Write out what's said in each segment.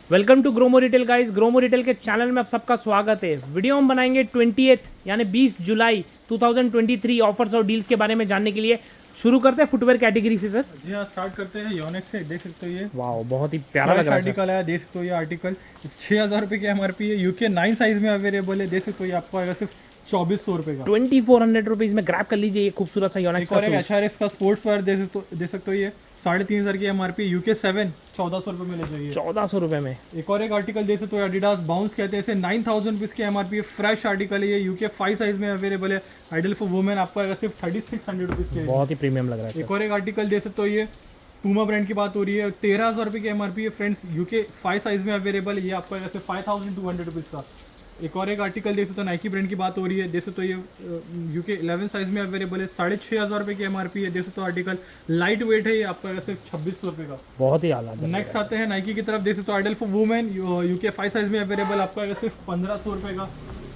Welcome to Gromo retail guys. Gromo retail के channel में आप सबका स्वागत है। वीडियो हम बनाएंगे 28 यानी 20 जुलाई 2023 ऑफर्स और डील्स के बारे में जानने के लिए। शुरू करते हैं फुटवेयर कैटेगरी से सर। जी हाँ, स्टार्ट करते हैं योनेक्स से। देख सकते हो ये वाह, बहुत ही प्यारा लग रहा है सर। आर्टिकल है। देख सकते हो ये आर्टिकल 6,000 रुपये की एमआरपी है। यूके 9 साइज में अवेलेबल है। देख सकते हो ये आपको आएगा सिर्फ 2,400 रुपये का। 2400 रुपीज में ग्रैब कर लीजिए ये खूबसूरत सा योनेक्स एक और एक HRS का स्पोर्ट्स वेयर दे सकते हो ये 3,500 की एमआरपी। यूके 7 1,400 रुपये में ले जाइए। 1400 रुपये में। एक और एक आर्टिकल दे सकते हो एडिडास बाउंस कहते हैं इसे। 9,000 रुपीज़ की एमआरपी है। फ्रेश आर्टिकल है ये। यूके 5 साइज में अवेलेबल है। आइडल फॉर वुमेन आपको आएगा सिर्फ 3,600 रुपीज़ के। बहुत ही प्रीमियम लग रहा है एक सर। और एक आर्टिकल दे सकते हो ये पूमा ब्रांड की बात हो रही है। 13,000 रुपये की एमआरपी है फ्रेंड्स। यूके 5 साइज में अवेलेबल है। ये आपको आएगा सिर्फ 5,200 रुपीज़ का। एक और एक आर्टिकल देख सकते हो नाइकी ब्रांड की बात हो रही है। देख सकते हो ये यूके 11 साइज में अवेलेबल है। 6,500 रुपये की एमआरपी है। देख सकते हो आर्टिकल लाइट वेट है। ये आपको आएगा सिर्फ 2,600 रुपये का। बहुत ही आला। नेक्स्ट आते हैं नाइकी की तरफ। देख सकते हो idle for women UK 5 size में अवेलेबल आपको आएगा सिर्फ 1,500 रुपये का।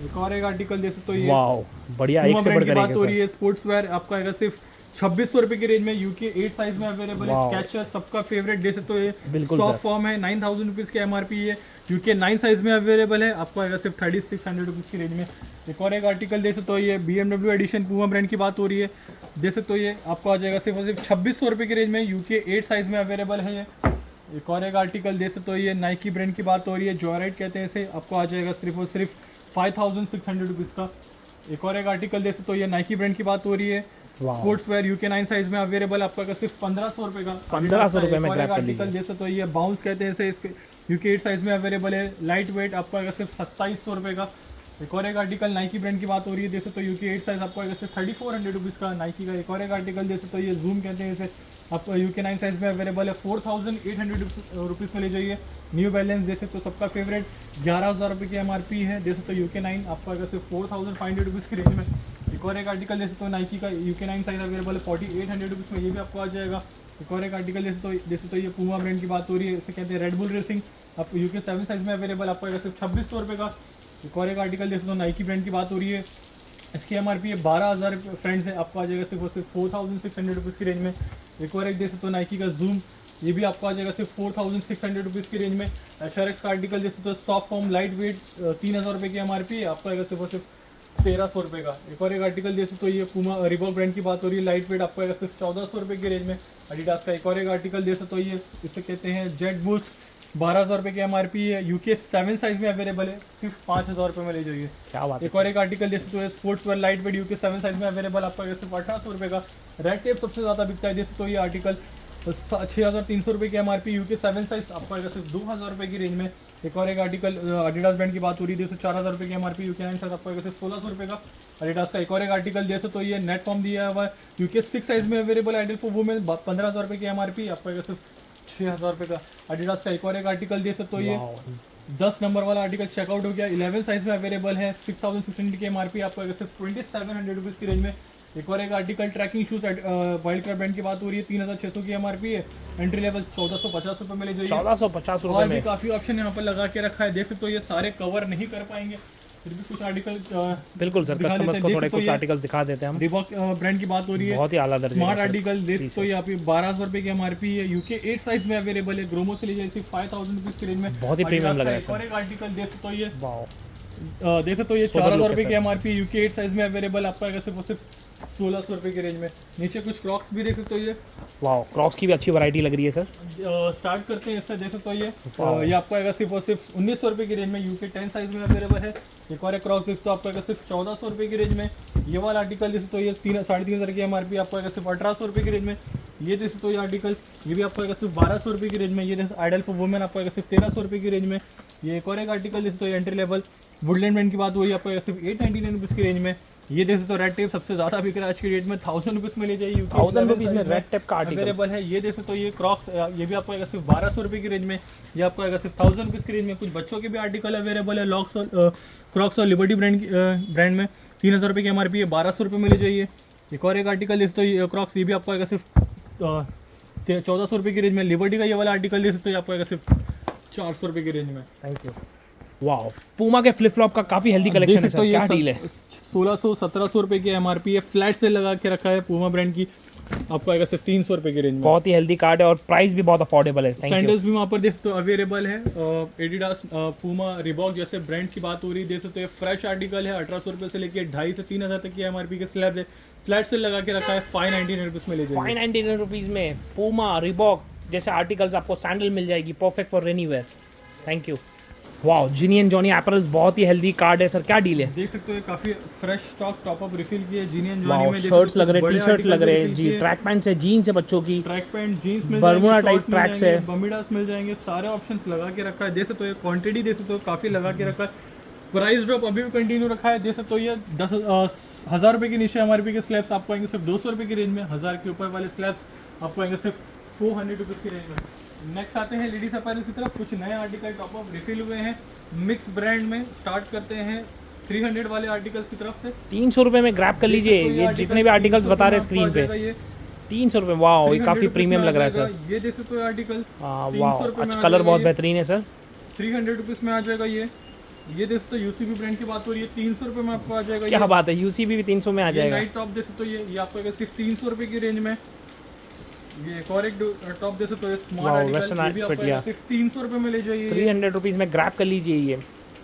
एक और एक आर्टिकल देख सकते हो ये वाह, बढ़िया। एक पूमा से ब्रांड की बढ़कर बात हो रही एक है। स्पोर्ट्स वेयर आपको आएगा सिर्फ 2,600 रुपये की रेंज में। यूके 8 साइज में अवेलेबल है। स्केचर सबका फेवरेट दे सकते हो ये। बिल्कुल सॉफ्ट फॉर्म है। 9,000 रुपीज़ की एमआरपी है। यूके 9 साइज में अवेलेबल है। आपको आएगा सिर्फ 3,600 रुपीज़ की रेंज में। एक और एक आर्टिकल दे सकते हो ये BMW एडिशन पूमा ब्रांड की बात हो रही है। दे सकते हो ये आपको आ जाएगा सिर्फ और सिर्फ 2,600 रुपये की रेंज में। यूके 8 साइज में अवेलेबल है ये। एक और एक आर्टिकल दे सकते हो ये नाइकी ब्रांड की बात हो रही है। जॉयराइड कहते हैं इसे। आपको आ जाएगा सिर्फ और सिर्फ 5,600 रुपीज़ का। एक और एक आर्टिकल दे सकते हो ये नाइकी ब्रांड की बात हो रही है। स्पोर्ट्स वेयर यूके 9 साइज में अवेलेबल आपको आएगा सिर्फ 1,500 रुपये का। 1,500 रुपये में ग्रैब कर लीजिए। आर्टिकल दे सकते हो ये बाउंस कहते हैं इसे। इसके यूके 8 साइज में अवेलेबल है। लाइट वेट आपको आएगा सिर्फ 2,700 रुपये का। एक और एक आर्टिकल नाइकी ब्रांड की बात हो रही है। दे सकते हो यूके 8 साइज आपको आएगा सिर्फ 3,400 रुपीज़ का नाइकी का। एक और एक आर्टिकल दे सकते हो ये जूम कहते हैं इसे। आपको यूके 9 साइज में अवेलेबल है। 4,800 रुपीज़ में ले जाइए। न्यू बैलेंस दे सकते हो सबका फेवरेट 11,000 रुपये की एमआरपी है। दे सकते हो यूके 9 आपको आएगा सिर्फ 4,500 रुपीज़ की रेंज में। एक और एक आर्टिकल दे सकते हो नाइकी का यूके 9 साइज अवेलेबल है 4,800 रुपीज़ में। ये भी आपको आ जाएगा। एक और एक आर्टिकल दे सकते हो ये पूमा ब्रांड की बात हो रही है। इसे कहते हैं रेड बुल रेसिंग। आपको यूके 7 साइज में अवेलेबल आपको आएगा सिर्फ 2,600 रुपये का। एक और एक आर्टिकल दे सकते हो नाइकी ब्रांड की बात हो रही है। इसकी एमआरपी है 12,000 फ्रेंड्स है। आपको आ जाएगा सिर्फ और सिर्फ 4,600 रुपीज़ की रेंज में। एक और एक दे सकते हो नाइकी का जूम। ये भी आपको आ जाएगा सिर्फ 4,600 रुपीज़ की रेंज में। HRX का आर्टिकल दे सकते हो सॉफ्ट फॉर्म लाइट वेट 3,000 रुपये की एमआरपी है। आपको आएगा सिर्फ और सिर्फ 1,300 रुपये का। एक और एक आर्टिकल दे सकते हो ये पूमा रिबॉक ब्रांड की बात हो रही है। लाइट वेट आपको आएगा सिर्फ 1,400 रुपये की रेंज में। एडिडास का एक और एक आर्टिकल दे सकते हो ये इसे कहते हैं जेट बूस्ट। 12,000 रुपये की एमआरपी है। यूके 7 साइज में अवेलेबल है। सिर्फ 5,000 रुपये में ले जाइए। क्या बात है। एक और एक आर्टिकल दे सकते हो sports wear light weight UK 7 size में अवेलेबल आपको आएगा सिर्फ 1,800 रुपये का। रेड टेप सबसे ज़्यादा बिकता है। दे सकते हो ये आर्टिकल 6,300 रुपये की एमआरपी। यूके 7 साइज आपको आएगा सिर्फ 2,000 रुपये की रेंज में। एक और एक आर्टिकल एडिडास ब्रांड की बात हो रही है। 4,000 रुपये की एमआरपी। यूके 9 साइज आपको आएगा सिर्फ 1,600 रुपये का। एडिडास का एक और एक आर्टिकल दे सकते हो ये नेट फॉर्म दिया हुआ है। यूके 6 साइज में अवेलेबल है। आइडल फॉर वुमेन 15,000 रुपये की एमआरपी। आपको आएगा सिर्फ 6,000 रुपये का। एडिडास का एक और एक आर्टिकल दे सकते हो ये 10 नंबर वाला आर्टिकल चेकआउट हो गया। 11 साइज में अवेलेबल है। 6,600 की एमआरपी। आपको आएगा सिर्फ 2,700 रुपीज़ की रेंज में। एक और एक article trekking shoes Wildcraft brand की बात हो रही है। 3,600 की एमआरपी है। एंट्री लेवल 1,450 रुपये में ले जाइए। 1,450 और रुपये भी में। काफ़ी ऑप्शन यहाँ पर लगा के रखा है। देख सकते हो ये सारे कवर नहीं कर पाएंगे, फिर भी कुछ आर्टिकल बिल्कुल सर, कस्टमर्स को थोड़े कुछ आर्टिकल्स दिखा देते हैं हम। रिबॉक ब्रांड की बात हो रही है। बहुत ही आला दर्जे स्मार्ट का सर। आर्टिकल देख सकते हो यहाँ पे 1,200 रुपये की एमआरपी है। यूके 8 साइज में अवेलेबल है। ग्रोमो से ले जाइए सिर्फ 5,000 रुपीज़ की रेंज में। बहुत ही प्रीमियम लग रहा है सर। और एक आर्टिकल देख सकते हो ये वाह, देख सकते हो ये 4,000 रुपये की एमआरपी। यूके 8 साइज में अवेलेबल आपको आएगा सिर्फ 1,600 रुपये की रेंज में। नीचे कुछ क्रॉक्स भी देख सकते हो ये। वाह, क्रॉक्स की भी अच्छी वैरायटी लग रही है सर। स्टार्ट करते हैं इससे। देख सकते हो ये आपको आएगा सिर्फ और सिर्फ 1,900 रुपये की रेंज में। यूके 10 साइज में अवेलेबल है। एक और एक क्रॉक्स देख सकते हो आपको आएगा सिर्फ 1,400 रुपये की रेंज में। ये वाला आर्टिकल देख सकते हो ये 3,500 की एमआरपी। आपको आएगा सिर्फ 1,800 रुपये की रेंज में। ये देख सकते हो ये आर्टिकल ये भी आपको आएगा सिर्फ 1,200 रुपये की रेंज में। ये देख आइडल फॉर वुमेन आपको आएगा सिर्फ 1,300 रुपये की रेंज में। ये एक और एक आर्टिकल देख सकते हो एंट्री लेवल वुडलैंड ब्रांड की बात हुई आपको आएगा सिर्फ 899 रुपीज़ की रेंज में। ये देख सकते हो रेड टेप सबसे ज़्यादा बिक रहा है आज की डेट में। 1,000 रुपीज़ में ले जाइए। 1,000 रुपीज़ में रेड टेप का आर्टिकल अवेलेबल है। ये देख सकते हो ये क्रॉक्स ये भी आपको आएगा सिर्फ 1,200 रुपये की रेंज में। ये आपको आएगा सिर्फ 1,000 रुपीज़ की रेंज में। कुछ बच्चों के भी आर्टिकल अवेलेबल है लॉक्स और क्रॉक्स और लिबर्टी ब्रांड में। 3,000 रुपये की एमआरपी है। 1,200 रुपये में ले जाइए। एक और एक आर्टिकल देख सकते हो क्रॉक्स ये भी आपको आएगा सिर्फ 1,400 रुपये की रेंज में। लिबर्टी का ये वाला आर्टिकल देख सकते हो आपको आएगा सिर्फ 400 रुपये की रेंज में। Thank you. वाह, पूमा के फ्लिप फ्लॉप का काफी हेल्दी कलेक्शन है सर। क्या डील है? 1,600 1,700 रुपये की एमआरपी है। फ्लैट सेल लगा के रखा है पूमा ब्रांड की। आपको आएगा सिर्फ 300 रुपये की रेंज में। बहुत ही हेल्दी कार्ड है और प्राइस भी बहुत अफोर्डेबल है। Thank you. सैंडल्स भी वहाँ पर देख सकते हो अवेलेबल है। एडिडास, पूमा, रिबॉक जैसे ब्रांड की बात हो रही है, देख सकते हो फ्रेश आर्टिकल है। 1800 रुपये से लेकर 2,500 से 3,000 तक की MRP के स्लैब है। फ्लैट सेल लगा के रखा है, 599 रुपीज़ में ले जाइए। 599 रुपीज़ में पूमा, रिबॉक जैसे आर्टिकल्स आपको सैंडल मिल जाएगी, perfect for rainy wear. Thank you. Wow, Jinny and Johnny apparels बहुत ही हेल्दी कार्ड है सर, क्या डील है? देख सकते हो काफी fresh stock top up refill की है। जीनी एंड वाओ, जॉनी में शर्ट्स लग रहे हैं, टी शर्ट लग रहे हैं जी, ट्रैक पैंट्स है, जीन्स है बच्चों की, ट्रैक पैंट, जीन्स मिल बर्मुडा जाएंगे, टाइप शॉर्ट्स मिल ट्रैक्स जाएंगे, है, बर्मुडास मिल जाएंगे, सारे ऑप्शंस लगा के रखा है। देख सकते हो क्वांटिटी देख सकते हो काफी लगा के रखा है। प्राइस ड्रॉप अभी भी कंटिन्यू रखा है। देख सकते हो ये 10,000 रुपये के नीचे MRP के स्लैब्स आपको आएंगे सिर्फ 200 रुपये की रेंज में। 1000 के ऊपर वाले स्लैब्स आपको आएंगे सिर्फ 400 रुपीज़ की रेंज में। नेक्स्ट आते हैं लेडीज अपैरल की तरफ। कुछ नए आर्टिकल टॉप अप रिफिल हुए हैं मिक्स ब्रांड में। स्टार्ट करते हैं 300 वाले आर्टिकल्स की तरफ से। 300 रुपये में ग्रैब कर लीजिए। ये जितने भी आर्टिकल्स बता रहे हैं स्क्रीन पे, 300 रुपये। वाओ, ये काफ़ी प्रीमियम लग रहा है सर। ये देख सकते हो आर्टिकल, वाओ, अच्छा कलर बहुत बेहतरीन है सर। 300 रुपीज़ में आ जाएगा ये देख सकते हो UCB ब्रांड की बात हो रही है, 300 रुपये में आपको आ जाएगा। क्या बात है, UCB भी 300 में आ जाएगा। नाइट टॉप देख सकते हो ये आपको आएगा सिर्फ 300 रुपये की रेंज में। ये एक और एक टॉप देख सकते हो स्मॉल आर्टिकल, ये भी आपको आएगा सिर्फ 300 रुपये में ले जाइए। 300 रुपीज़ में ग्रैब कर लीजिए। ये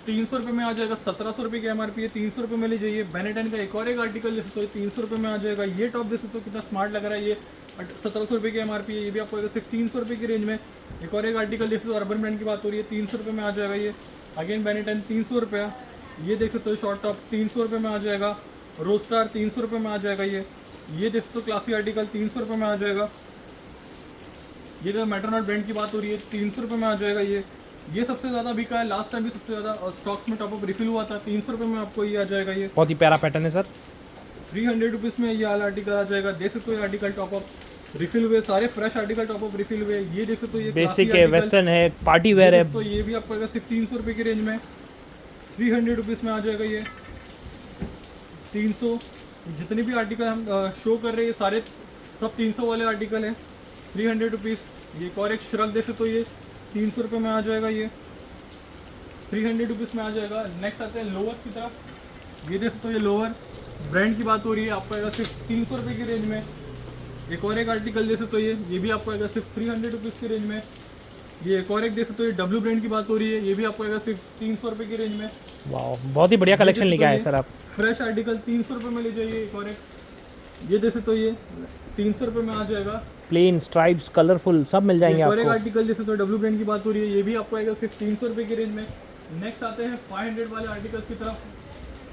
300 रुपये में आ जाएगा। 1700 रुपये की MRP है, 300 रुपये में ले जाइए। बेनेटन का एक और एक आर्टिकल देख सकते हो 300 रुपये में आ जाएगा। ये टॉप देख सकते हो कितना स्मार्ट लग रहा है। ये 1700 रुपये की MRP है, ये भी आपको आएगा सिर्फ 300 रुपये की रेंज में। एक और एक आर्टिकल देख सकते हो अर्बन ब्रांड की बात हो रही है, 300 रुपये में आ जाएगा। ये अगेन बेनेटन 300 रुपया। ये देख सकते हो शॉर्ट टॉप 300 रुपये में आ जाएगा। रोस्टार 300 रुपये में आ जाएगा। ये देख सकते हो क्लासिक आर्टिकल 300 रुपये में आ जाएगा। ये जो मेट्रोनॉट ब्रांड की बात हो रही है 300 रुपये में आ जाएगा। ये सबसे ज़्यादा बिका है, लास्ट टाइम भी सबसे ज़्यादा स्टॉक्स में टॉप अप रिफिल हुआ था। 300 रुपये में आपको ये आ जाएगा। ये बहुत ही प्यारा पैटर्न है सर। 300 रुपीज़ में ये वाला आर्टिकल आ जाएगा। देख सकते हो ये आर्टिकल टॉप अप रिफिल हुए, सारे fresh article top up refill हुए। ये देख सकते हो ये बेसिक है, वेस्टर्न है, पार्टी वेयर है। तो ये भी आपको आएगा सिर्फ 300 रुपये की रेंज में। 300 रुपीज़ में आ जाएगा। ये 300, जितने भी आर्टिकल हम शो कर रहे हैं सारे सब 300 वाले आर्टिकल हैं। 300 रुपीज़। ये एक और एक श्रग देख सकते हो ये 300 रुपये में आ जाएगा। ये 300 रुपीज़ में आ जाएगा। नेक्स्ट आते हैं लोअर की तरफ। ये देख सकते हो ये लोअर ब्रांड की बात हो रही है, आपको आएगा सिर्फ 300 रुपये की रेंज में। एक और एक आर्टिकल देख सकते हो ये भी आपको आएगा सिर्फ 300 रुपीज़ की रेंज में। ये एक और एक देख सकते हो ये W ब्रांड की बात हो रही है, ये भी आपको आएगा सिर्फ 300 रुपये की रेंज में। वाह, बहुत ही बढ़िया कलेक्शन लेके आए सर आप। फ्रेश आर्टिकल 300 रुपये में ले जाइए। एक और एक ये देख सकते हो ये 300 रुपये में आ जाएगा। प्लेन, स्ट्राइप्स, कलरफुल सब मिल जाएंगे और एक आपको। आर्टिकल जैसे तो W ब्रांड की बात हो रही है, ये भी आपको आएगा सिर्फ 300 रुपये की रेंज में। नेक्स्ट आते हैं 500 वाले आर्टिकल्स की तरफ।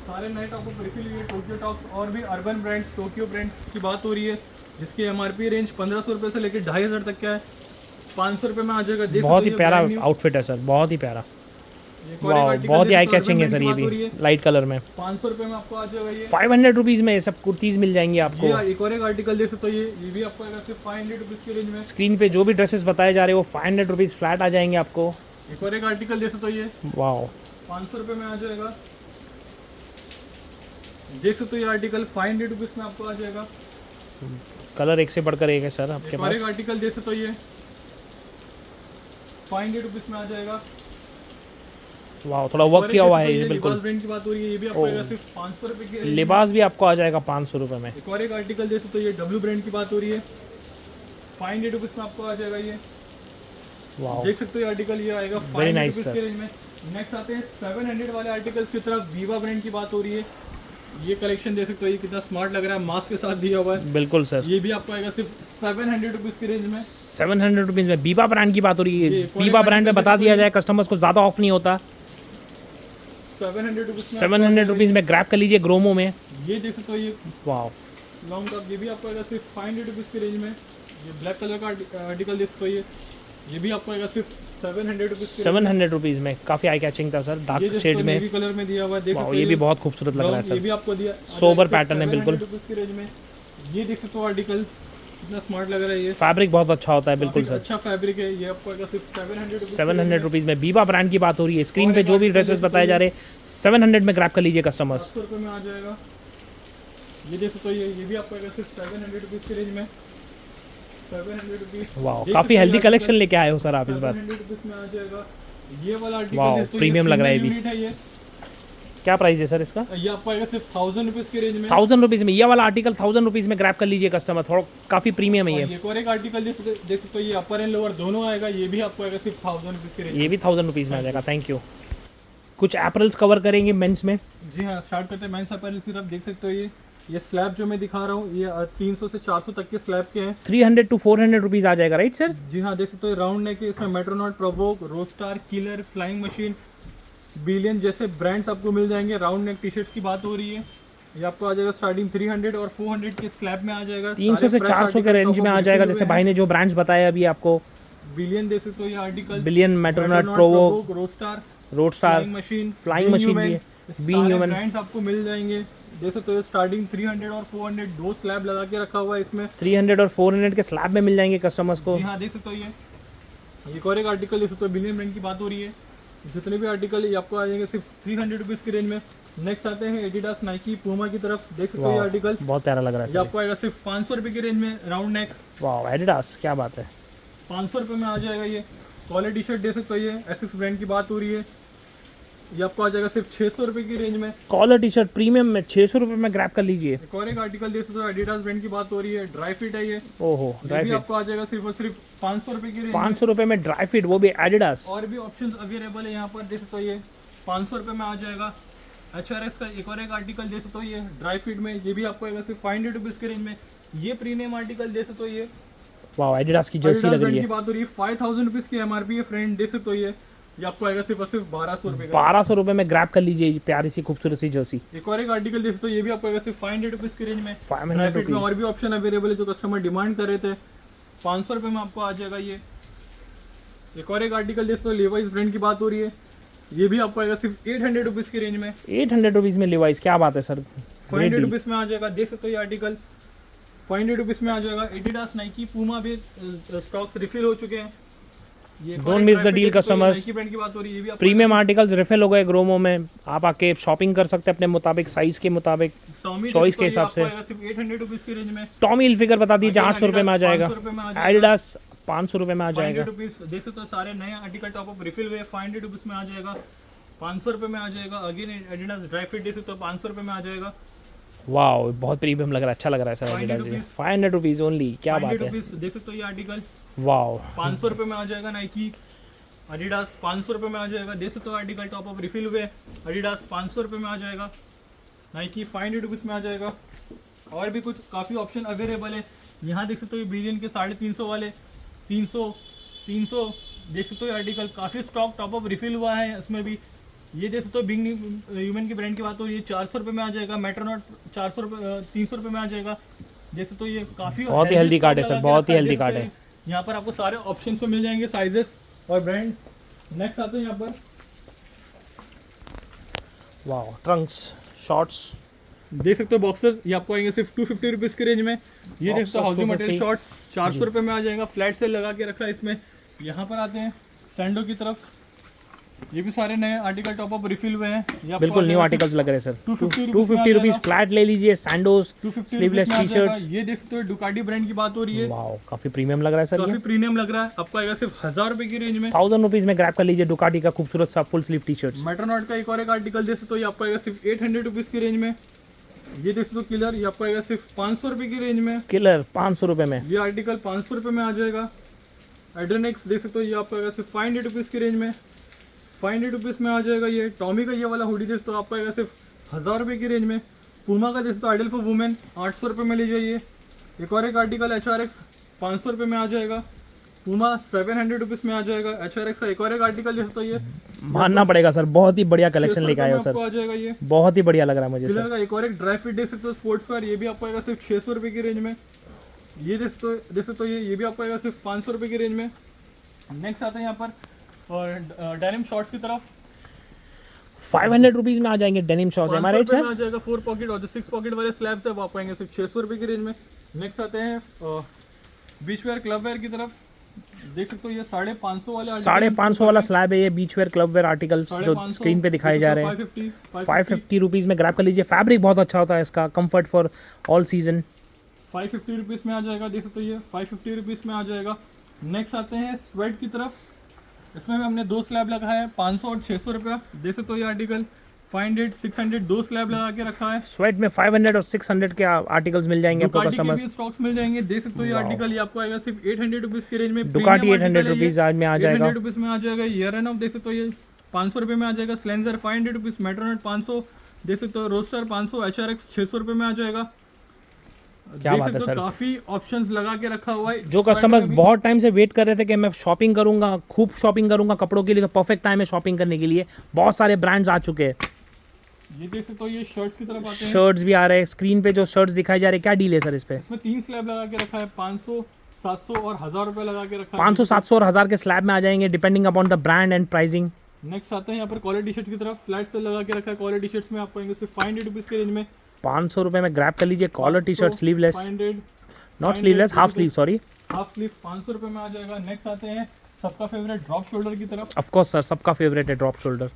सारे नए टॉप अप रिफिल हुए, टोक्यो टॉक्स और भी अर्बन ब्रांड्स, टोक्यो ब्रांड्स की बात हो रही है, जिसकी MRP रेंज 1500 रुपये से लेकर 2500 तक का है। 500 रुपये में आ जाएगा। बहुत ही प्यारा आउटफिट है सर, बहुत ही प्यारा। वाह, बहुत ही आई कैचिंग है सर। ये भी लाइट कलर में 500 रुपये में आपको आ जाएगा। ये 500 रुपीज़ में ये सब कुर्तीज़ मिल जाएंगी आपको। एक और एक आर्टिकल देख सकते हो ये भी आपको आएगा सिर्फ 500 रुपीज़ की रेंज में। स्क्रीन पे जो भी ड्रेसेस बताए जा रहे हैं वो 500 रुपीज़ फ्लैट आ जाएंगे आपको। एक और एक आर्टिकल देख सकते हो ये वाह, 500 रुपये में आ जाएगा। देख सकते हो ये आर्टिकल 500 रुपीज़ में आपको आ जाएगा। कलर एक से बढ़कर एक है सर आपके पास। एक आर्टिकल देख सकते हो ये 500 रुपीज़ में आ जाएगा। वाह, थोड़ा वर्क किया हुआ है ये बिल्कुल। ब्रांड की बात हो रही है, ये भी आपको आएगा सिर्फ 500 रुपये की। लिबास भी आपको आ जाएगा 500 रुपये में। एक और एक आर्टिकल देख सकते हो ये W ब्रांड की बात हो रही है, 500 रुपीज़ में आपको आ जाएगा। ये वाह, देख सकते हो ये आर्टिकल ये आएगा 500 रुपीज़ की रेंज में। नेक्स्ट आते हैं 700 वाले आर्टिकल्स की तरफ। वीवा ब्रांड की बात हो रही है, ये कलेक्शन देख सकते हो ये कितना स्मार्ट लग रहा है, मास्क के साथ दिया हुआ है। बिल्कुल सर। ये भी आपको आएगा सिर्फ 700 रुपीज़ की रेंज में। 700 रुपीज़ में वीवा ब्रांड की बात हो रही है। वीवा ब्रांड में बता दिया जाए कस्टमर्स को, ज़्यादा ऑफ नहीं होता। 700 रुपीज़ 700 रुपीज़ में ग्रैब कर लीजिए ग्रोमो में। ये देख सकते हो ये वाह, लॉन्ग टॉप, ये भी आपको आएगा सिर्फ 500 रुपीज़ की रेंज में। ये ब्लैक कलर का आर्टिकल देख सकते हो ये भी आपको आएगा सिर्फ 700 रुपीज़। 700 रुपीज़ में काफ़ी आई कैचिंग था सर, डार्क शेड में। नेवी कलर में दिया हुआ है, देख सकते हो ये भी बहुत खूबसूरत लग रहा है ये भी सर। आपको दिया सोबर पैटर्न है बिल्कुल। 700 रुपीज़ की रेंज में। ये देख सकते हो आर्टिकल कितना स्मार्ट लग रहा है। ये फैब्रिक बहुत अच्छा होता है बिल्कुल सर। अच्छा फैब्रिक है। ये आपको आएगा सिर्फ 700 रुपीज़। 700 रुपीज़ में वीवा ब्रांड की बात हो रही है। स्क्रीन पे जो भी ड्रेसेस बताए जा रहे हैं 700 में ग्रैब कर लीजिए कस्टमर्स। 800 रुपये में आ जाएगा। ये देख सकते हो ये भी आपको आएगा सिर्फ 700 रुपीज़ की रेंज में। 700 रुपीज़। वाह, काफ़ी हेल्दी कलेक्शन लेके आए हो सर आप इस बार। 700 रुपीज़ में आ जाएगा। ये वाला आर्टिकल वाह, प्रीमियम लग रहा है ये भी। ये क्या प्राइस है सर इसका? ये आपको आएगा सिर्फ 1000 रुपीज़ की रेंज में। 1000 रुपीज़ में ये वाला आर्टिकल 1000 रुपीज़ में ग्रैब कर लीजिए कस्टमर, थोड़ा काफ़ी प्रीमियम है और ये। ये और एक आर्टिकल जैसे तो ये अपर एंड लोअर दोनों आएगा, ये भी आपको आएगा सिर्फ 1000 रुपीज़ की रेंज। ये भी 1000 रुपीज़ में आ जाएगा। Thank you. कुछ एपरल्स कवर करेंगे मेंस में। जी हाँ, स्टार्ट करते हैं मेंस अपैरल की तरफ। देख सकते हो ये स्लैब जो मैं दिखा रहा हूँ, ये 300 से 400 तक के स्लैब के हैं। 300 to 400 रुपीज़ आ जाएगा, राइट सर? जी हाँ, देख सकते हो राउंड नेक है, इसमें Metronaut, Provogue, Roadster, killer, flying machine, Billion जैसे ब्रांड्स आपको मिल जाएंगे। राउंड नेक टी शर्ट्स की बात हो रही है, ये आपको आ जाएगा स्टार्टिंग 300 और 400 के स्लैब में आ जाएगा। 300 से 400 के रेंज में आ जाएगा, जैसे भाई ने जो ब्रांड्स बताया अभी आपको। बिलियन देख सकते हो ये article, Billion, Metronaut, Provogue, Roadster, Roadster, flying machine भी है, बीन ह्यूमन ब्रांड्स आपको मिल जाएंगे। जैसे तो स्टार्टिंग 300 और 400 दो स्लैब लगा के रखा हुआ है इसमें। 300 और 400 के स्लैब में मिल जाएंगे कस्टमर्स को। जी हाँ, देख सकते हो ये और एक आर्टिकल देख सकते हो, बिलियन ब्रांड की बात हो रही है। जितने भी आर्टिकल ये आपको आ जाएंगे सिर्फ 300 रुपीज़ की रेंज में। नेक्स्ट आते हैं एडिडास, नाइकी, पूमा की तरफ। देख सकते हो ये आर्टिकल बहुत प्यारा लग रहा है ये आपको आएगा सिर्फ 500 रुपये की रेंज में। राउंड नेक, वाह एडिडास, क्या बात है। 500 रुपये में आ जाएगा ये। कॉलर टी शर्ट देख सकते हो, ये एसिक्स ब्रांड की बात हो रही है, ये आपको आ जाएगा सिर्फ 600 रुपये की रेंज में। कॉलर टी शर्ट प्रीमियम में 600 रुपये में ग्रैब कर लीजिए। एक और एक आर्टिकल देख सकते हो, एडिडास ब्रांड की बात हो रही है, ड्राई फिट है ये। ओहो, ड्राई फिट आपको आ जाएगा सिर्फ और सिर्फ 500 रुपये की रेंज। 500 रुपये में ड्राई फिट, वो भी एडिडास। और भी ऑप्शंस अवेलेबल है यहाँ पर, देख सकते हो ये 500 रुपये में आ जाएगा। HRX का एक और एक आर्टिकल देख सकते हो, ये ड्राई फिट में, ये भी आपको आएगा सिर्फ 500 रुपीज़ की रेंज में। ये प्रीमियम आर्टिकल देख सकते हो, ये वाह एडिडास की जर्सी लग रही है। की बात हो रही है, 5000 रुपीज़ की MRP है फ्रेंड, देख सकते हो ये आपको आएगा सिर्फ और सिर्फ 1200 रुपये का। 1200 रुपये में ग्रैब कर लीजिए प्यारी सी खूबसूरत सी जर्सी। एक और एक आर्टिकल देख सकते हो, ये भी आपको आएगा सिर्फ 500 रुपीज़ की रेंज में। 500 रुपीज़ में और भी ऑप्शन अवेलेबल है जो कस्टमर डिमांड कर रहे थे। 500 रुपये में आपको आ जाएगा ये। एक और एक आर्टिकल देख सकते हो, लेवाइस ब्रांड की बात हो रही है, ये भी आपको आएगा सिर्फ 800 रुपीज़ की रेंज में। 800 रुपीज़ में लेवाइस, क्या बात है सर। 500 रुपीज़ में आ जाएगा, देख सकते हो ये आर्टिकल 500 रुपीज़ में आ जाएगा। एडिडास, नाइकी, पूमा भी स्टॉक्स रिफिल हो चुके हैं। ये don't miss the deal customers. Nike brand की बात हो रही है, ये भी प्रीमियम आर्टिकल्स रिफिल हो गए ग्रोमो में, आप आके शॉपिंग कर सकते हैं अपने मुताबिक, साइज के मुताबिक, चॉइस के हिसाब से। सिर्फ 800 रुपीज़ की रेंज में। टॉमी हिलफिगर बता दीजिए 800 रुपये में आ जाएगा। एडिडास 500 रुपये में आ जाएगा। 500 रुपीज़ देख सकते हो, सारे नए आर्टिकल टॉप अप रिफिल हुए 500 रुपीज़ में आ जाएगा। 500 रुपये में आ जाएगा। अगेन एडिडास ड्राई फिट देख सकते हो, 500 रुपये में आ जाएगा। वाह बहुत प्रीमियम लग रहा है, अच्छा लग रहा है सर एडिडास ये। 500 रुपीज़ ओनली, क्या बात है। देख सकते हो ये आर्टिकल वाह 500 रुपये में आ जाएगा। नाइकी, एडिडास 500 रुपये में आ जाएगा। देख सकते हो आर्टिकल टॉप अप रिफिल हुए, एडिडास 500 रुपये में आ जाएगा। नाइकी 500 रुपीज़ में आ जाएगा। और भी कुछ काफ़ी ऑप्शन अवेलेबल है। यहाँ देख सकते हो बिलियन के 350 वाले 300 देख सकते हो आर्टिकल, काफ़ी स्टॉक टॉप अप रिफिल हुआ है इसमें भी। ये देख सकते हो बिग ह्यूमन की ब्रांड की बात हो रही है, 400 रुपये में आ जाएगा। मेट्रोनॉट 300 रुपये में आ जाएगा। देख सकते हो ये काफ़ी बहुत ही हेल्दी कार्ड है सर, बहुत ही हेल्दी कार्ड है। यहाँ पर आपको सारे ऑप्शन में मिल जाएंगे, साइजेस और ब्रांड। नेक्स्ट आते हैं यहाँ पर, वाह ट्रंक्स, शॉर्ट्स देख सकते हो बॉक्सर्स, ये आपको आएंगे सिर्फ 250 रुपीज़ की रेंज में। ये देख सकते हो हाउसिंग मटेरियल शॉर्ट्स 400 रुपये में आ जाएगा। फ्लैट सेल लगा के रखा है इसमें। यहाँ पर आते हैं सैंडो की तरफ, ये भी सारे नए आर्टिकल टॉप अप रिफिल हुए हैं। बिल्कुल न्यू आर्टिकल्स लग रहे हैं सर। 250 रुपीज़ फ्लैट ले लीजिए। सैंडोस, स्लीवलेस टी शर्ट्स। ये देख सकते हो डुकाटी ब्रांड की बात हो रही है, वाह काफ़ी प्रीमियम लग रहा है सर, काफ़ी प्रीमियम लग रहा है। आपको आएगा सिर्फ 1000 रुपये की रेंज में। 1000 रुपीज़ में ग्रैब कर लीजिए डुकाटी का खूबसूरत सा फुल स्लीव टी शर्ट। मेट्रोनॉट का एक और एक आर्टिकल देख सकते हो, ये आपको आएगा सिर्फ 800 रुपीज़ की रेंज में। ये देख सकते हो किलर, ये आपको आएगा सिर्फ 500 रुपये की रेंज में। किलर 500 रुपये में, ये आर्टिकल 500 रुपये में आ जाएगा। एड्रेनेक्स देख सकते हो, ये आपको आएगा सिर्फ 500 रुपीज़ की रेंज में। 500 रुपीज़ में आ जाएगा। ये टॉमी का ये वाला हुडी देख तो आपको आएगा सिर्फ 1000 रुपये की रेंज में। पूमा का देख तो आइडल फॉर वुमेन 800 रुपये में ले जाइए। एक और एक आर्टिकल HRX 500 रुपये में आ जाएगा। पूमा 700 रुपीज़ में आ जाएगा। HRX का एक और एक आर्टिकल देख तो ये मानना पड़ेगा सर, बहुत ही बढ़िया कलेक्शन लेके आए हो सर, आ जाएगा। ये बहुत ही बढ़िया लग रहा है मुझे किलर सर। का एक और एक ड्राई फिट देख सकते हो स्पोर्ट्स वेयर, ये भी आपको आएगा सिर्फ 600 रुपये की रेंज में। ये देख सकते हो ये भी आपको आएगा सिर्फ 500 रुपये की रेंज में। नेक्स्ट आते हैं यहाँ पर और डेनिम शॉर्ट्स की तरफ। 500 रुपीज़ में आ जाएंगे डेनिम शॉर्ट्स, हमारे रेट सर। आ जाएगा 4 पॉकेट और जो 6 पॉकेट वाले स्लैब्स है वो आप पाएंगे सिर्फ 600 रुपये की रेंज में। नेक्स्ट आते हैं बीच वेयर क्लब वेयर की तरफ। देख सकते हो ये 550 वाला 550 वाला स्लैब है ये बीच वेयर क्लब वेयर आर्टिकल्स जो स्क्रीन पे दिखाए जा रहे हैं। 550 रुपीज़ में ग्रैब कर लीजिए। फैब्रिक बहुत अच्छा होता है इसका, comfort for all season. 550 rupees में आ जाएगा। देख सकते हो ये 550 रुपीज़ में आ जाएगा। नेक्स्ट आते हैं स्वेट की तरफ। इसमें हमने 2 स्लैब लगाया है 500 और 600 रुपया। देख सकते हो ये आर्टिकल 500 600 दो स्लैब लगा के रखा है। स्वेट में 500 और 600 के आर्टिकल्स मिल जाएंगे आपको डुकाटी के कस्टमर्स। भी स्टॉक्स मिल जाएंगे, देख सकते हो ये आर्टिकल, ये आपको आएगा सिर्फ 800 रुपीज की रेंज में। डुकाटी 800 रुपीज आज में आ जाएगा। 800 रुपीज में आ जाएगा। ये रन आप देख सकते हो, ये 500 रुपये में आ जाएगा। स्लेंजर 500 रुपीज, मेट्रोनेट 500, देख सकते हो रोस्टर 500, HRX 600 रुपये में आ जाएगा। क्या बात है सर, काफी ऑप्शंस लगा के रखा हुआ है। जो कस्टमर्स बहुत टाइम से वेट कर रहे थे कि मैं शॉपिंग करूंगा, खूब शॉपिंग करूंगा कपड़ों के लिए, तो परफेक्ट टाइम है शॉपिंग करने के लिए। बहुत सारे ब्रांड्स आ चुके हैं। ये देख सकते हो, ये शर्ट्स की तरफ आते हैं। शर्ट्स भी आ रहे हैं स्क्रीन पे, जो शर्ट्स दिखाई जा रहे हैं। क्या डील है सर इस पे? इसमें 3 स्लैब लगा के रखा है, 500 700 और 1000 रुपये लगा के रखा है। 500 700 और 1000 के स्लैब में आ जाएंगे depending upon the brand and pricing. Next आते हैं यहाँ पर कॉलर टी शर्ट की तरफ। फ्लैट सेल लगा के रखा है कॉलर टी शर्ट्स में, आपको आएंगे सिर्फ 500 रुपीज की रेंज में। 500 रुपए में ग्रैब कर लीजिए collar T shirt, sleeveless, 500 not sleeveless, half sleeve, sorry, half sleeve 500 रुपये में आ जाएगा। नेक्स्ट आते हैं सबका फेवरेट ड्रॉप शोल्डर की तरफ। ऑफ कोर्स सर, सबका फेवरेट है ड्रॉप शोल्डर।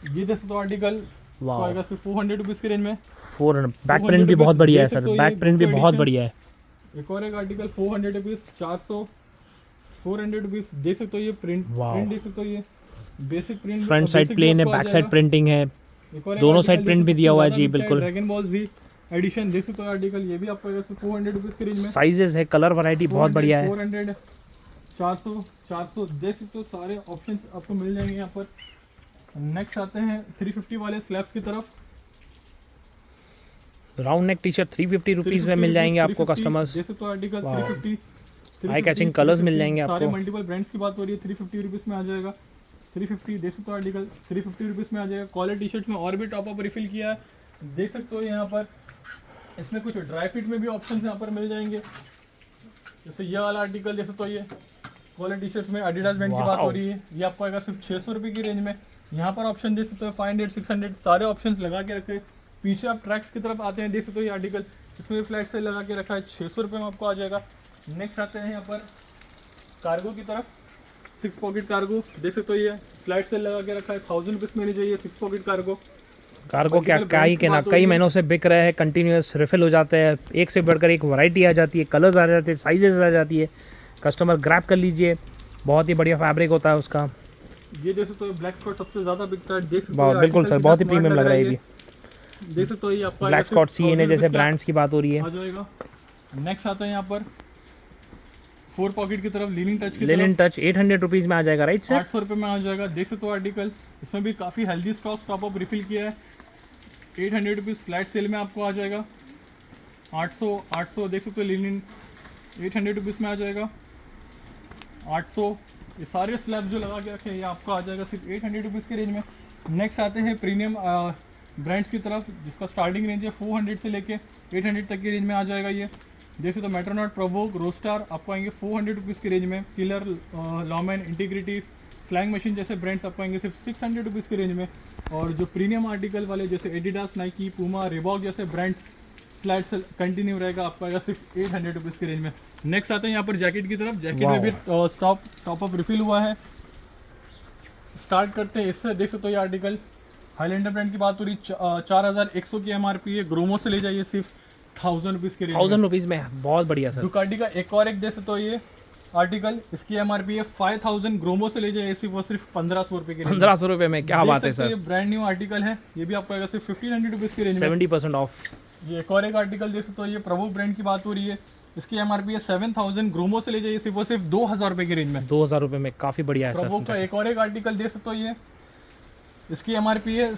ये देख सकते हो आर्टिकल, वाह, आएगा सिर्फ 400 रुपीज की रेंज में। 400। बैक प्रिंट भी बहुत बढ़िया है सर, बैक प्रिंट भी बहुत बढ़िया है। एक और एक आर्टिकल 400 रुपीज, 400 400 रुपीज, देख सकते हो ये प्रिंट देख सकते हो, ये basic print, front side plain है, बैक साइड प्रिंटिंग है, दोनों साइड प्रिंट भी दिया हुआ है जी, बिल्कुल। ड्रैगन बॉल जी एडिशन देख सकते हो आर्टिकल, ये भी आपको 400 रुपीज की रेंज में। साइजेस है, कलर वैरायटी बहुत बढ़िया है। 400 400 400 देख सकते हो, सारे ऑप्शंस आपको मिल जाएंगे यहाँ पर। नेक्स्ट आते हैं 350 वाले स्लैब की तरफ। Round neck T shirt 350 rupees में मिल जाएंगे आपको कस्टमर्स। देख सकते हो आर्टिकल 350, आई कैचिंग कलर्स मिल जाएंगे सारे आपको। मल्टीपल ब्रांड्स की बात हो रही है। 350 रुपीज में आ जाएगा। 350 देख सकते हो आर्टिकल 350 रुपीज में आ जाएगा। कॉलर टी शर्ट में और भी टॉप अप रिफिल किया है, देख सकते हो यहाँ पर। इसमें कुछ ड्राई फिट में भी ऑप्शन यहाँ पर मिल जाएंगे, जैसे ये वाला आर्टिकल देख सकते हो, ये कॉलर टी शर्ट में एडिडास ब्रांड की बात हो रही है। ये आपको आएगा सिर्फ 600 रुपये की रेंज में। यहाँ पर ऑप्शन देख सकते हो 500 600 सारे ऑप्शंस लगा के रखे। पीछे आप ट्रैक्स की तरफ आते हैं, देख सकते हो ये आर्टिकल, इसमें भी फ्लैट सेल लगा के रखा है, 600 रुपये में आपको आ जाएगा। नेक्स्ट आते हैं यहाँ पर कार्गो की तरफ। 6 पॉकेट कार्गो देख सकते हो, ये फ्लैट सेल लगा के रखा है, 1000 रुपीज़ में चाहिए 6 पॉकेट कार्गो। कार्गो क्या ही कहना, कई महीनों से बिक रहे हैं, कंटिन्यूस रिफिल हो जाते हैं, एक से बढ़कर एक वैरायटी आ जाती है, कलर्स आ जाते हैं, साइजेस आ जाती है। कस्टमर ग्रैब कर लीजिए, बहुत ही बढ़िया फैब्रिक होता है उसका। ये देख सकते हो ब्लैक स्कॉट सबसे ज़्यादा बिकता है, देख सकते हो बिल्कुल सर, बहुत ही प्रीमियम लग रहा है ये भी। देख सकते हो ये आपका ब्लैक स्कॉट CNA जैसे ब्रांड्स की बात हो रही है, आ जाएगा। नेक्स्ट आता है यहाँ पर 4 पॉकेट की तरफ, लिनिन टच की लिनिन टच 800 रुपीज़ में आ जाएगा, राइट सर? 800 रुपये में आ जाएगा। देख सकते हो आर्टिकल, इसमें भी काफ़ी healthy stock top up refill किया है। 800 रुपीज़ फ्लैट सेल में आपको आ जाएगा। 800 देख सकते हो, लिनिन 800 रुपीज़ में आ जाएगा। 800 ये सारे स्लैब जो लगा के रखे हैं, ये आपको आ जाएगा सिर्फ 800 रुपीज़ की रेंज में। नेक्स्ट आते हैं प्रीमियम ब्रांड्स की तरफ, जिसका स्टार्टिंग रेंज है 400 से लेके 800 तक की रेंज में आ जाएगा। ये देख सकते हो मेट्रोनॉट, प्रोवोक, रोस्टार आपको आएंगे 400 रुपीज़ की रेंज में। किलर, लॉमेन, इंटीग्रिटी, फ्लाइंग मशीन जैसे ब्रांड्स आपको आएंगे सिर्फ 600 रुपीज़ की रेंज में। और जो प्रीमियम आर्टिकल वाले जैसे एडिडास, नाइकी, पूमा, रिबॉक जैसे ब्रांड्स फ्लैट से कंटिन्यू रहेगा, आपको आएगा सिर्फ 800 रुपीज़ की रेंज में। नेक्स्ट आते हैं यहाँ पर जैकेट की तरफ। जैकेट में भी टॉप अप रिफिल हुआ है। स्टार्ट करते हैं इससे, देख सकते हो ये आर्टिकल हाईलैंडर ब्रांड की बात हो रही, 4100 की MRP है। ग्रोमो से ले जाइए सिर्फ 1000 रुपीज़ की रेंज। 1000 रुपीज़ में बहुत बढ़िया सर। डुकाटी का एक और एक देख सकते हो ये आर्टिकल, इसकी MRP है 5000, ग्रोमो से ले जाइए सिर्फ 1500 रुपये की रेंज। 1500 रुपये में, क्या बात है सर। ये ब्रांड न्यू आर्टिकल है, ये भी आपको आएगा सिर्फ 1500 रुपीज़ की रेंज में। 70% ऑफ। ये एक और एक आर्टिकल देख सकते हो, ये प्रोवोक ब्रांड की बात हो रही है, इसकी MRP है 7000, ग्रोमो से ले जाइए सिर्फ 2000 रुपये की रेंज में। 2000 रुपये में काफ़ी बढ़िया है सर। प्रोवोक का एक और एक आर्टिकल देख सकते हो, ये इसकी MRP है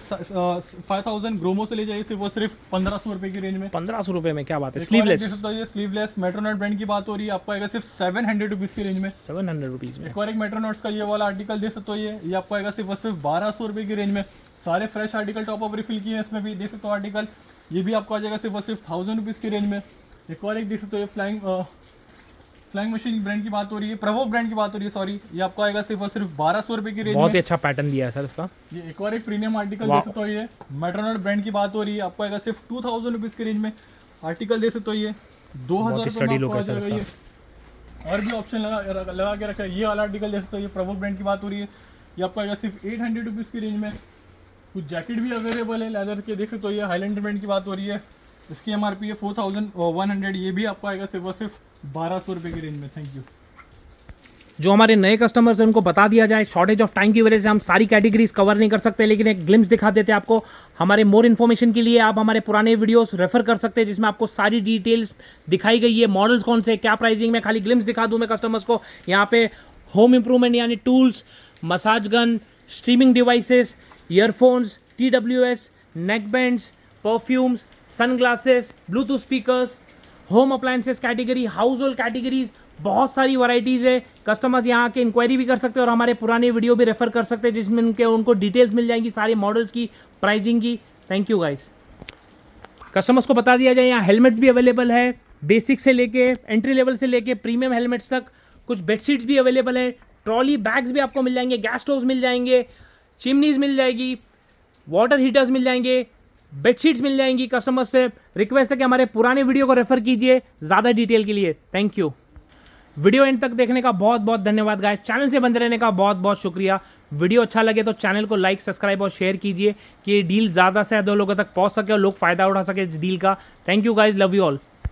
5000, ग्रोमो से ले जाइए सिर्फ 1500 रुपये की रेंज में। 1500 रुपये में, क्या बात है। स्लीवलेस स्लीवलेस देख सकते हो, ये स्लीवलेस मेट्रोनॉट ब्रांड की बात हो रही है, आपको आएगा सिर्फ 700 रुपीज़ की रेंज में। 700 रुपीज़ में। एक और एक मेट्रोनॉट्स का ये वाला आर्टिकल देख सकते हो, ये आपको आएगा सिर्फ 1200 रुपये की रेंज में। सारे fresh article top up refill किए हैं, इसमें भी देख सकते हो आर्टिकल, ये भी आपको आ जाएगा सिर्फ 1000 रुपीज़ की रेंज में। एक और एक देख सकते हो, ये फ्लाइंग मशीन ब्रांड की बात हो रही है, प्रोवोक ब्रांड की बात हो रही है, सॉरी, ये आपको आएगा सिर्फ 1200 रुपये की रेंज में। बहुत ही अच्छा पैटर्न दिया है सर इसका। ये एक और एक प्रीमियम आर्टिकल देख सकते हो, ये मेट्रोनॉट ब्रांड की बात हो रही है, आपको आएगा सिर्फ 2000 रुपीज़ की रेंज में। आर्टिकल देख सकते हो, ये 2000 रुपये में आपको आ जाएगा। ये और भी ऑप्शन लगा के रखा है। ये वाला आर्टिकल देख सकते हो, ये प्रोवोक ब्रांड की बात हो रही है, ये आपको आएगा सिर्फ 800 रुपीज़ की रेंज में। कुछ जैकेट भी अवेलेबल है लेदर के, देख सकते हो, ये हाईलैंडर ब्रांड की बात हो रही है, इसकी MRP है 4100, ये भी आपको आएगा सिर्फ 1200 रुपये की रेंज में। Thank you. जो हमारे नए कस्टमर्स हैं उनको बता दिया जाए, शॉर्टेज ऑफ टाइम की वजह से हम सारी कैटेगरीज कवर नहीं कर सकते, लेकिन एक ग्लिम्स दिखा देते हैं आपको। हमारे मोर इन्फॉर्मेशन के लिए आप हमारे पुराने वीडियोस रेफर कर सकते हैं, जिसमें आपको सारी डिटेल्स दिखाई गई है, मॉडल्स कौन से, क्या प्राइसिंग में। खाली ग्लिम्स दिखा दूँ मैं कस्टमर्स को, यहाँ पे होम इंप्रूवमेंट यानी tools, massage gun, streaming devices, earphones, TWS, neck bands, perfumes, sunglasses, bluetooth speakers, home appliances category, house hold categories, बहुत सारी वैरायटीज़ है। कस्टमर्स यहाँ के इंक्वायरी भी कर सकते हैं और हमारे पुराने वीडियो भी रेफर कर सकते हैं, जिसमें उनको डिटेल्स मिल जाएंगी सारे मॉडल्स की, प्राइसिंग की। Thank you guys. कस्टमर्स को बता दिया जाए, यहाँ हेलमेट्स भी अवेलेबल है, बेसिक से लेके एंट्री लेवल से लेके प्रीमियम हेलमेट्स तक। कुछ बेडशीट्स भी अवेलेबल है, ट्रॉली बैग्स भी आपको मिल जाएंगे, गैस स्टोव्स मिल जाएंगे, चिमनीज मिल जाएगी, वाटर हीटर्स मिल जाएंगे, बेडशीट्स मिल जाएंगी। कस्टमर्स से रिक्वेस्ट है कि हमारे पुराने वीडियो को रेफर कीजिए ज़्यादा डिटेल के लिए। Thank you. वीडियो एंड तक देखने का बहुत बहुत धन्यवाद गाइस। चैनल से बंदे रहने का बहुत बहुत शुक्रिया। वीडियो अच्छा लगे तो चैनल को लाइक, सब्सक्राइब और शेयर कीजिए कि ये डील ज़्यादा से ज़्यादा लोगों तक पहुंच सके और लोग फ़ायदा उठा सके इस डील का। Thank you guys, love you all.